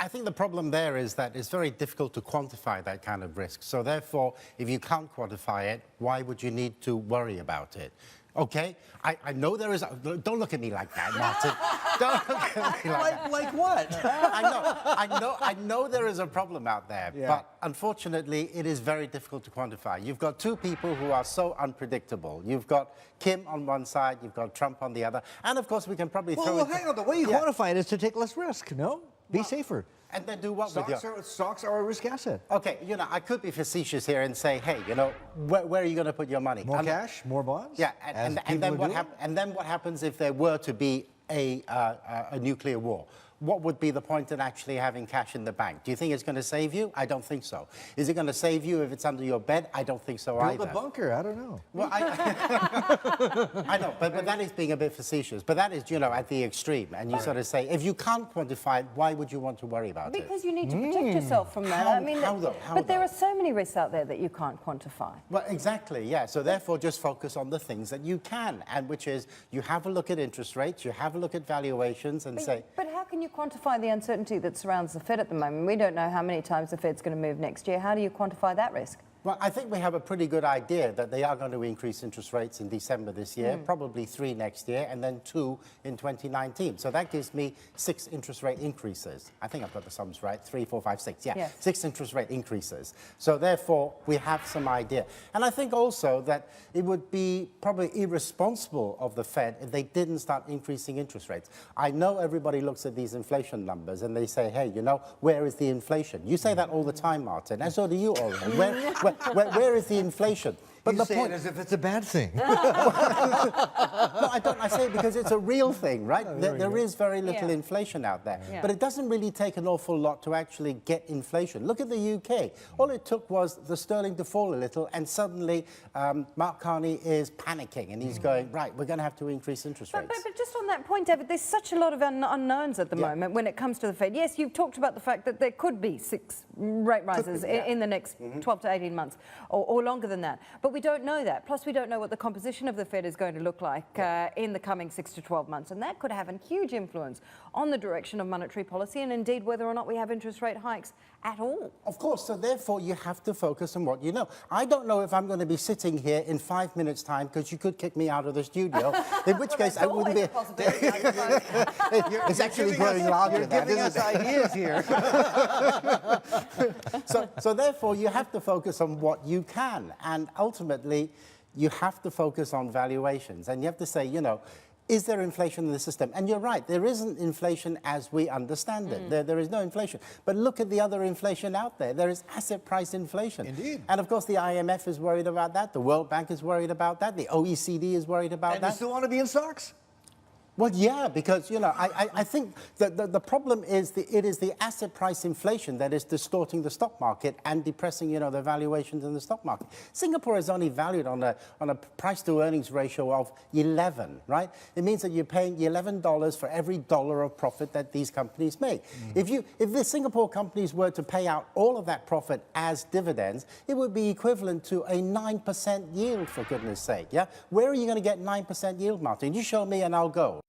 I think the problem there is that it's very difficult to quantify that kind of risk. So therefore, if you can't quantify it, why would you need to worry about it? Okay, I know there is. Don't look at me like that, Martin. Don't look at me like that. Like what? I know there is a problem out there, but unfortunately, it is very difficult to quantify. You've got two people who are so unpredictable. You've got Kim on one side, you've got Trump on the other, and of course we can probably throw. Well, hang on. The way you quantify it is to take less risk. No, be safer. And then do what with your... Stocks are a risk asset. Okay, you know, I could be facetious here and say, hey, you know, where are you going to put your money? More cash, more bonds? Yeah, and then what happens if there were to be a nuclear war? What would be the point in actually having cash in the bank? Do you think it's going to save you? I don't think so. Is it going to save you if it's under your bed? I don't think so either. Build a bunker, I don't know. Well, I know, but that is being a bit facetious. But that is, you know, at the extreme. And you sort of say, if you can't quantify it, why would you want to worry about it? Because you need to protect yourself from that. How though? But there are so many risks out there that you can't quantify. Well, exactly, yeah. So therefore, just focus on the things that you can, and which is you have a look at interest rates, you have a look at valuations, and say... But how can you quantify the uncertainty that surrounds the Fed at the moment? We don't know how many times the Fed's going to move next year. How do you quantify that risk? Well, I think we have a pretty good idea that they are going to increase interest rates in December this year, probably 3 next year, and then 2 in 2019. So that gives me 6 interest rate increases. I think I've got the sums right, 3, 4, 5, 6, yeah. 6 interest rate increases. So therefore, we have some idea. And I think also that it would be probably irresponsible of the Fed if they didn't start increasing interest rates. I know everybody looks at these inflation numbers and they say, hey, you know, where is the inflation? You say that all the time, Martin, and so do you, Oren. Where is the inflation? But you say it as if it's a bad thing. No, I don't. I say it because it's a real thing, right? There is very little inflation out there. Yeah. But it doesn't really take an awful lot to actually get inflation. Look at the UK. All it took was the sterling to fall a little, and suddenly Mark Carney is panicking, and he's going, right, we're going to have to increase interest rates. But just on that point, David, there's such a lot of unknowns at the moment when it comes to the Fed. Yes, you've talked about the fact that there could be 6 rate rises in the next 12 to 18 months, or longer than that. But we don't know that. Plus, we don't know what the composition of the Fed is going to look like in the coming 6 to 12 months. And that could have a huge influence on the direction of monetary policy and indeed whether or not we have interest rate hikes at all. Of course. So therefore, you have to focus on what you know. I don't know if I'm going to be sitting here in 5 minutes' time because you could kick me out of the studio, in which case I wouldn't be... It's actually growing larger. You're giving us ideas here. So therefore, you have to focus on what you can. And ultimately, you have to focus on valuations. And you have to say, you know, is there inflation in the system? And you're right, there isn't inflation as we understand it. There is no inflation. But look at the other inflation out there. There is asset price inflation. Indeed. And of course, the IMF is worried about that. The World Bank is worried about that. The OECD is worried about that. And you still want to be in stocks? Well, yeah, because, you know, I think that the problem is it is the asset price inflation that is distorting the stock market and depressing, you know, the valuations in the stock market. Singapore is only valued on a price-to-earnings ratio of 11, right? It means that you're paying $11 for every dollar of profit that these companies make. If the Singapore companies were to pay out all of that profit as dividends, it would be equivalent to a 9% yield, for goodness sake, yeah? Where are you going to get 9% yield, Martin? You show me and I'll go.